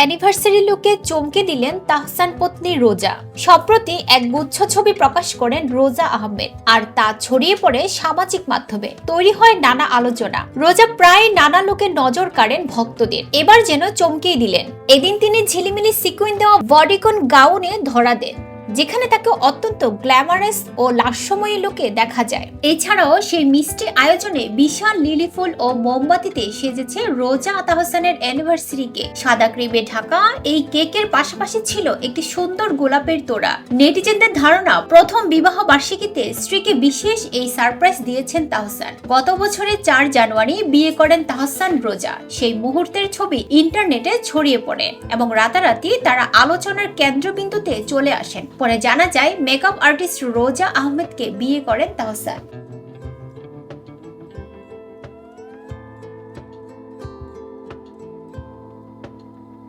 Anniversary লুকে চমকে দিলেন তাহসান পত্নী রোজা। সম্প্রতি এক গুচ্ছ ছবি প্রকাশ করেন রোজা আহমেদ, আর তা ছড়িয়ে পড়ে সামাজিক মাধ্যমে। তৈরি হয় নানা আলোচনা। রোজা প্রায় নানা লুকে নজর কাড়েন ভক্তদের, এবার যেন চমকেই দিলেন। এদিন তিনি ঝিলিমিলি সিকুইন দেওয়া বডিকন গাউনে ধরা দেন, যেখানে তাকে অত্যন্ত গ্ল্যামারাস ও লাস্যময়ী লুকে দেখা যায়। এছাড়াও সেই মিষ্টি আয়োজনে বিশাল লিলি ফুল ও মোমবাতিতে সেজেছে রোজা তাহসানের অ্যানিভার্সারি কেক। সাদা ক্রিমে ঢাকা এই কেকের পাশাপাশি ছিল একটি সুন্দর গোলাপের তোড়া। নেটিজেনদের ধারণা, প্রথম বিবাহ বার্ষিকীতে স্ত্রীকে বিশেষ এই সারপ্রাইজ দিয়েছেন তাহসান। গত বছরের 4 জানুয়ারি বিয়ে করেন তাহসান রোজা। সেই মুহূর্তের ছবি ইন্টারনেটে ছড়িয়ে পড়ে এবং রাতারাতি তারা আলোচনার কেন্দ্রবিন্দুতে চলে আসেন। পরে জানা যায় মেকআপ আর্টিস্ট রোজা আহমেদকে বিয়ে করেন তাহসান।